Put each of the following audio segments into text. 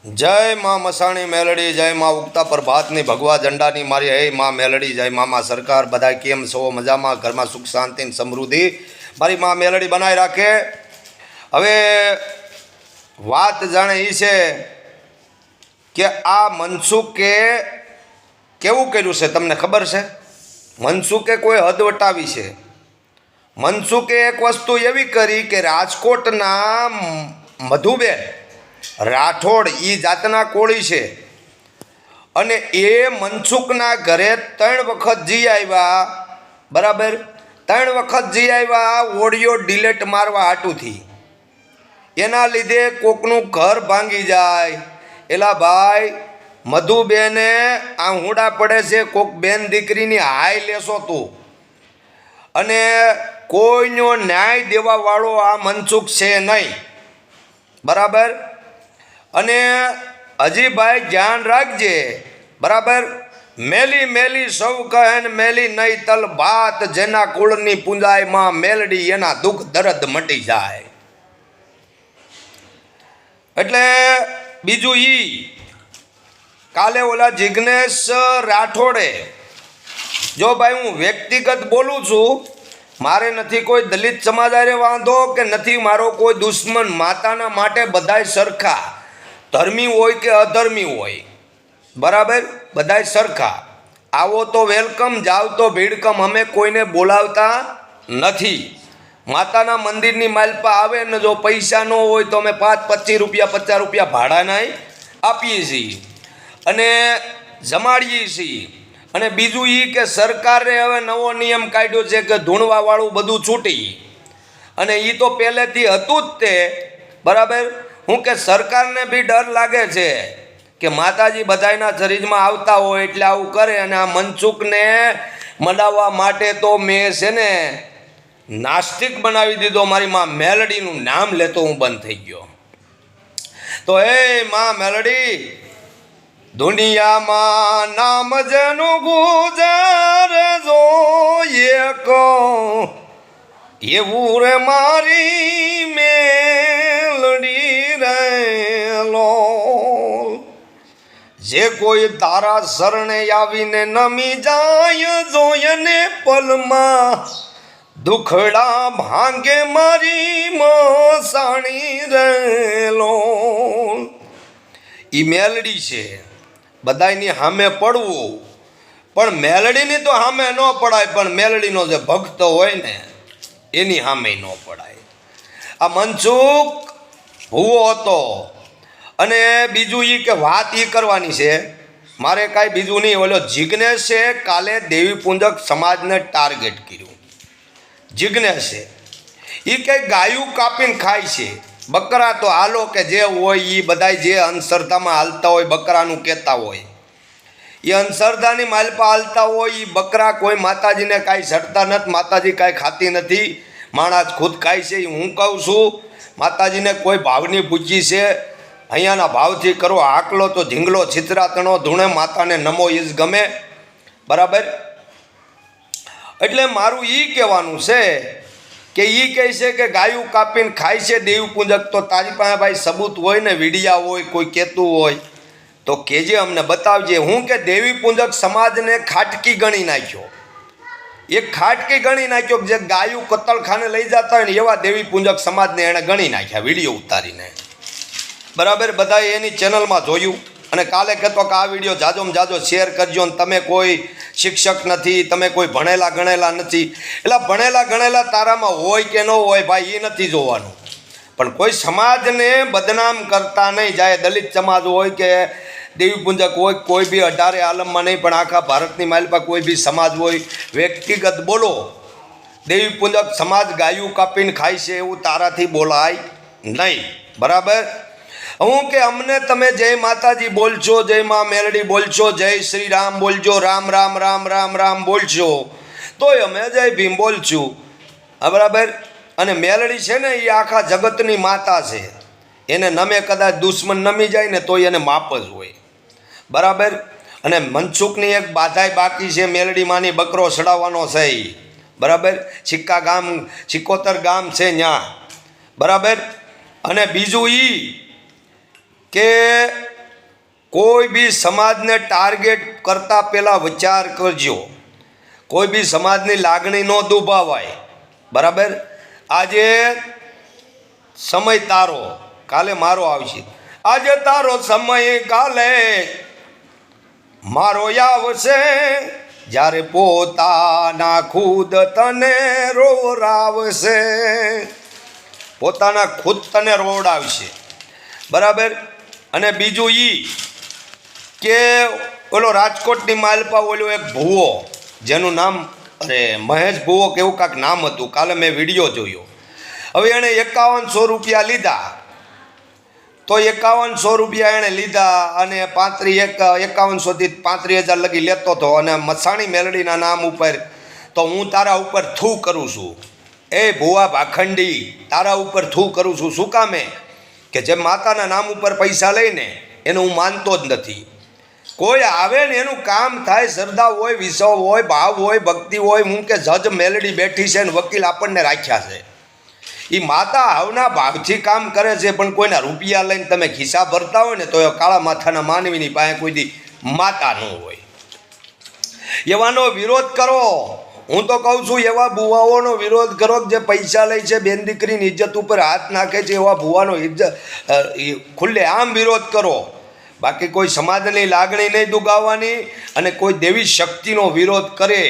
जय माँ मसाणी मेलडी, जय माँ उगता प्रभातनी भगवा झंडानी मारी हे माँ मेलडी, जय मामा सरकार बधाई केम छो मजामा, घरमां सुख शांति ने समृद्धि मारी माँ मेलडी बनाई राखे। हवे वात जाणे ई छे के आ मनसुखे केवुं कर्युं छे तमने खबर छे? मनसुखे कोई हद वटावी छे। मनसुखे एक वस्तु एवी करी के राजकोटना मधुबेन राठोड ई जातना कोળી છે અને એ મનસુખના ઘરે 3 વખત જી આવ્યા, બરાબર 3 વખત જી આવ્યા ઓડિયો ડિલીટ મારવા હાટુથી। એના લીધે કોકનું ઘર ભાંગી જાય। એલા ભાઈ મધુબેને આ હુંડા પડે છે, કોક બેન દીકરીની હાય લેશો તું, અને કોઈનો ન્યાય દેવાવાળો આ મનસુખ છે નહીં, બરાબર। અને હજી ભાઈ ધ્યાન રાખજે, બરાબર। મેલી મેલી સૌ કહે મેલી નહીં તલ ભાત, જેના કુળની પૂંજાયમાં મેલડી એના દુઃખ દર્દ મટી જાય। એટલે બીજું ઈ કાલે ઓલા જિગ્નેશ રાઠોડે, જો ભાઈ હું વ્યક્તિગત બોલું છું, મારે નથી કોઈ દલિત સમાજ હારે વાંધો કે નથી મારો કોઈ દુશ્મન, માતાના માટે બધાય સરખા, ધર્મી હોય કે અધર્મી હોય, બરાબર બધાય સરખા। આવો તો વેલકમ, જાવ તો ભીડકમ, અમે કોઈને બોલાવતા નથી। માતાના મંદિરની માલપા આવે ને જો પૈસા ન હોય તો અમે 5-25 રૂપિયા 50 રૂપિયા ભાડાના આપીએ છીએ અને જમાડીએ છીએ। અને બીજું એ કે સરકારે હવે નવો નિયમ કાઢ્યો છે કે ધૂણવાવાળું બધું છૂટી, અને એ તો પહેલેથી હતું જ તે, બરાબર। હું કે સરકારને બી ડર લાગે છે કે માતાજી બધાયના શરીરમાં આવતા હોય એટલે આવું કરે, અને આ મનસુખને મનાવવા માટે તો મેં છે ને નાસ્તિક બનાવી દીધો। મારી માં મેલડીનું નામ લેતો હું બંધ થઈ ગયો। તો હે માં મેલડી, દુનિયામાં નામ જેનું ગુજારે જોઈએ કો, એવું રે મારી મેલડી રેલો। જે કોઈ તારા શરણે આવીને નમી જાય, જોયને પલમાં દુખડા ભાંગે મારી મસાણી રેલો। ઈ મેલડી છે, બધાયની સામે પડવું, પણ મેલડીની તો સામે ન પડાય, પણ મેલડીનો જે ભક્ત હોય ને એની સામે ન પડાય। આ મનસુખ ભૂવો હતો। અને બીજું એ કે વાત એ કરવાની છે, મારે કાંઈ બીજું નહીં। ઓલો જિગ્નેશે કાલે દેવી પૂંજક સમાજને ટાર્ગેટ કર્યું। જિગ્નેશે એ કંઈ ગાયું કાપીને ખાય છે, બકરા તો હાલો કે જે હોય એ બધા જે અંધશ્રદ્ધામાં હાલતા હોય, બકરાનું કહેતા હોય, એ અંધશ્રદ્ધાની માલપા હાલતા હોય, એ બકરા કોઈ માતાજીને કાંઈ સડતા નથી, માતાજી કાંઈ ખાતી નથી, માણસ ખુદ ખાય છે। હું કહું છું માતાજીને કોઈ ભાવની પૂજી છે, અહીંયાના ભાવથી કરો આકલો તો ઢીંગલો છિતરાતણો ધૂણે, માતાને નમો ઈજ ગમે, બરાબર। એટલે મારું એ કહેવાનું છે કે એ કહે છે કે ગાયું કાપીને ખાય છે દેવી પૂંજક, તો તારી પાસે ભાઈ સબૂત હોય ને, વિડિયા હોય, કોઈ કહેતું હોય તો કહેજે, અમને બતાવજે। હું કે દેવી પૂંજક સમાજને ખાટકી ગણી નાખ્યો, એક ખાટકી ગણી નાખ્યો, જે ગાયું કતલખાને લઈ જતા હોય ને એવા દેવી પૂંજક સમાજને એણે ગણી નાખ્યા વિડીયો ઉતારીને, બરાબર। બધાએ એની ચેનલમાં જોયું, અને કાલે કહેતો કે આ વિડીયો જાજોમાં જાજો શેર કરજો, ને તમે કોઈ શિક્ષક નથી, તમે કોઈ ભણેલા ગણેલા નથી। એટલે ભણેલા ગણેલા તારામાં હોય કે ન હોય ભાઈ એ નથી જોવાનું, પણ કોઈ સમાજને બદનામ કરતા નહીં જાય। દલિત સમાજ હોય કે દેવી પૂંજક હોય, કોઈ બી 18 આલમમાં નહીં, પણ આખા ભારતની માલપા કોઈ બી સમાજ હોય, વ્યક્તિગત બોલો। દેવી પૂંજક સમાજ ગાયું કાપીને ખાય છે એવું તારાથી બોલાય નહીં, બરાબર। હું કે અમને તમે જય માતાજી બોલશો, જય મા મેલડી બોલશો, જય શ્રી રામ બોલજો, રામ રામ રામ રામ રામ બોલશો, તોય અમે જય ભીમ બોલશું, બરાબર। અને મેલડી છે ને એ આખા જગતની માતા છે, એને નમે કદાચ દુશ્મન નમી જાય ને તોય એને માપ જ હોય, બરાબર। અને મનસુખની એક બાધાય બાકી છે, મેલડી માની બકરો ચડાવવાનો છે, બરાબર। સિકોતર ગામ છે ત્યાં, બરાબર। અને બીજું ઈ કે કોઈ બી સમાજને ટાર્ગેટ કરતાં પહેલાં વિચાર કરજો. કોઈ બી સમાજની લાગણી ન દુભાવાય. બરાબર. આજે સમય તારો, કાલે મારો આવશે. આજે તારો સમય, કાલે મારો આવશે. જ્યારે પોતાના ખુદ તને રોવરાવશે, પોતાના ખુદ તને રોવડાવશે. બરાબર. અને બીજું કે ઓલો રાજકોટની માલપા ઓલો એક ભૂવો, જેનું નામ મહેશ ભૂવો કે એવું કાંઈક નામ હતું, કાલે મેં વિડીયો જોયો. હવે એણે 5100 રૂપિયા લીધા. તો 5100 રૂપિયા એણે લીધા અને 5100થી 35,000 લગી લેતો હતો. અને મસાણી મેલડીના નામ ઉપર તો હું તારા ઉપર થૂ કરું છું. એ ભૂવા ભાખંડી, તારા ઉપર થૂ કરું છું. શું કામે? કે જે માતાના નામ ઉપર પૈસા લઈને એને હું માનતો જ નથી. કોઈ આવે ને એનું કામ થાય, શ્રદ્ધા હોય, વિશ્વ હોય, ભાવ હોય, ભક્તિ હોય. હું કે જજ મેલડી બેઠી છે ને વકીલ આપણને રાખ્યા છે. એ માતા હવના ભાવથી કામ કરે છે. પણ કોઈના રૂપિયા લઈને તમે ખિસ્સા ભરતા હોય ને તો એ કાળા માથાના માનવીની પાસે કોઈ દી માતા ન હોય. એવાનો વિરોધ કરો. હું તો કહું છું એવા ભુવાઓનો વિરોધ કરો જે પૈસા લે છે, બેન દીકરીની ઇજ્જત ઉપર હાથ નાખે છે. એવા ભુવાનો ખુલ્લે આમ વિરોધ કરો. બાકી કોઈ સમાજની લાગણી નહીં દુગાવવાની. અને કોઈ દેવી શક્તિનો વિરોધ કરે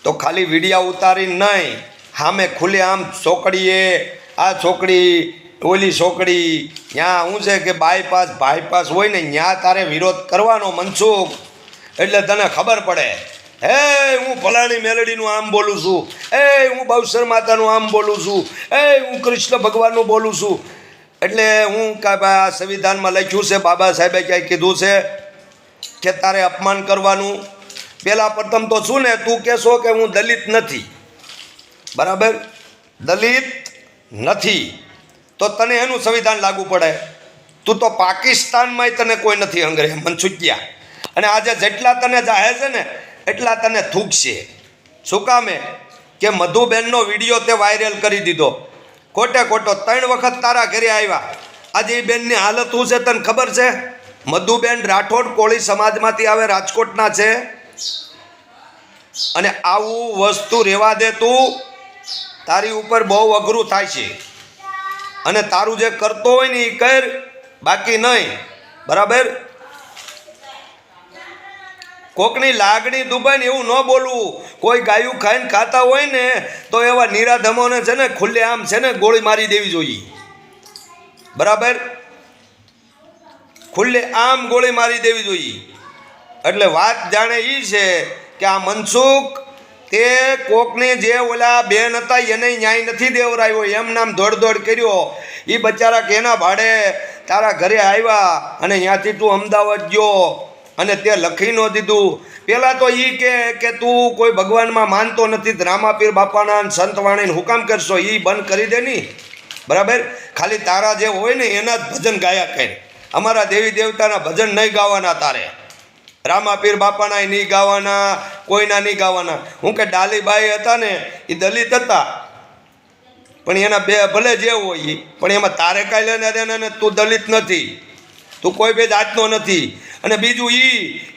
તો ખાલી વિડીયા ઉતારી નહીં, સામે ખુલ્લે આમ છોકરીએ આ છોકરી ઓલી છોકરી ત્યાં શું છે કે બાયપાસ હોય ને ત્યાં તારે વિરોધ કરવાનો મનસુખ. એટલે તને ખબર પડે, હે હું ફલાણી મેલડીનું આમ બોલું છું, હું બહુસર માતાનું આમ બોલું છું, હું કૃષ્ણ ભગવાનનું બોલું છું. એટલે હું કાંઈ સંવિધાનમાં લખ્યું છે, બાબા સાહેબે ક્યાંય કીધું છે કે તારે અપમાન કરવાનું. પહેલાં પ્રથમ તો શું ને, તું કહેશો કે હું દલિત નથી. બરાબર. દલિત નથી તો તને એનું સંવિધાન લાગુ પડે. તું તો પાકિસ્તાનમાંય તને કોઈ નથી અંગ્રેજ મનસુખિયા. અને આજે જેટલા તને જાહે છે ને એટલા તને થૂકશે. શું કામે? કે મધુબેનનો વિડીયો તે વાયરલ કરી દીધો. ખોટે ખોટો 3 વખત તારા ઘરે આવ્યા. આજે એ બેનની હાલત શું છે તને ખબર છે? મધુબેન રાઠોડ કોળી સમાજમાંથી આવે, રાજકોટના છે. અને આવું વસ્તુ રહેવા દે તું, તારી ઉપર બહુ અઘરું થાય છે. અને તારું જે કરતો હોય ને એ કર, બાકી નહીં. બરાબર. કોકની લાગણી દુબાઈ ને એવું ન બોલવું. કોઈ ગાયું ખાઈને ખાતા હોય ને તો એવા નિરાધમોને છે ને ખુલ્લે આમ છે ને ગોળી મારી દેવી જોઈએ. બરાબર. ખુલ્લે આમ ગોળી મારી દેવી જોઈએ. એટલે વાત જાણે એ છે કે આ મનસુખ તે કોકને જે ઓલા બેન હતા એને ન્યાય નથી દેવરાયો, એમ નામ દોડ કર્યો. એ બચારા કેના ભાડે તારા ઘરે આવ્યા અને ત્યાંથી તું અમદાવાદ ગયો અને તે લખી ન દીધું. પહેલાં તો એ કે તું કોઈ ભગવાનમાં માનતો નથી, રામાપીર બાપાના સંતવાણીને હુકામ કરશો, એ બંધ કરી દે નહીં. બરાબર. ખાલી તારા જે હોય ને એના જ ભજન ગાયા કરે. અમારા દેવી દેવતાના ભજન નહીં ગાવાના તારે. રામાપીર બાપાના નહીં ગાવાના, કોઈના નહીં ગાવાના. હું કે ડાલીબાઈ હતા ને એ દલિત હતા, પણ એના બે ભલે જે હોય પણ એમાં તારે કાંઈ લેને દેને ને. તું દલિત નથી, તું કોઈ બે જાતનો નથી. અને બીજું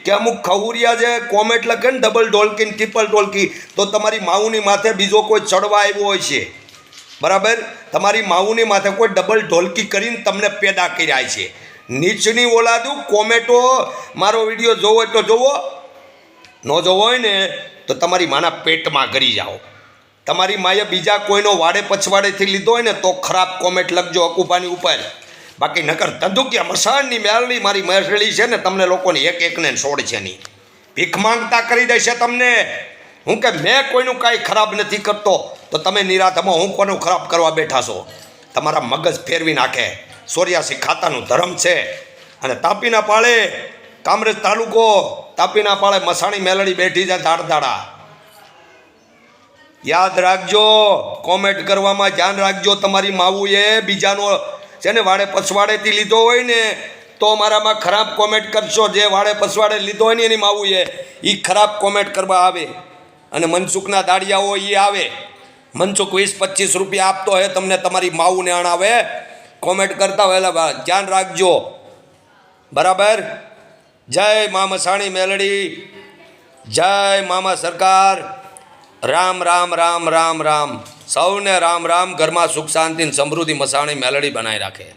કે અમુક ખહુરિયા જે કોમેન્ટ લખે ને ડબલ ઢોલકી ને ટ્રિપલ ઢોલકી, તો તમારી માઉની માથે બીજો કોઈ ચડવા આવ્યો હોય છે. બરાબર. તમારી માઉની માથે કોઈ ડબલ ઢોલકી કરીને તમને પેદા કર્યા છે. નીચની ઓલાદું કોમેન્ટો મારો વિડીયો જોવો હોય તો જોવો, ન જોવો હોય ને તો તમારી માના પેટમાં કરી જાઓ. તમારી માએ બીજા કોઈનો વાડે પછવાડેથી લીધો હોય ને તો ખરાબ કોમેન્ટ લખજો અકુપાની ઉપર. બાકી નકર ધંધુકિયા મસાણની મેલડી મારી મેસળી છે ને તમને લોકોને એકને છોડ છે નહીં. ભીખ માંગતા કરી દેશે તમને. હું કે મેં કોઈનું કાંઈ ખરાબ નથી કરતો તો તમે નિરાધમો હું કોનું ખરાબ કરવા બેઠા છો? તમારા મગજ ફેરવી નાખે. 84 ખાતાનું ધર્મ છે. અને તાપીના પાળે, કામરેજ તાલુકો, તાપીના પાળે મસાણી મેલડી બેઠી છે દાડા. યાદ રાખજો, કોમેન્ટ કરવામાં ધ્યાન રાખજો. તમારી માવુએ બીજાનો છે ને વાડે પછવાડેથી લીધો હોય ને તો મારામાં ખરાબ કોમેન્ટ કરશો. જે વાડે પછવાડે લીધો હોય ને એની માવુએ એ ખરાબ કોમેન્ટ કરવા આવે. અને મનસુખના દાડિયાઓ એ આવે. મનસુખ 20-25 રૂપિયા આપતો હોય તમને, તમારી માવુને અણાવે. કોમેન્ટ કરતા હોય એટલે ધ્યાન રાખજો. બરાબર. જય મા મસાણી મેલડી, જય મામા સરકાર. રામ રામ રામ રામ રામ. સૌને રામ રામ. ઘરમાં સુખ શાંતિ ને સમૃદ્ધિ મસાણી મેલડી બનાવી રાખે.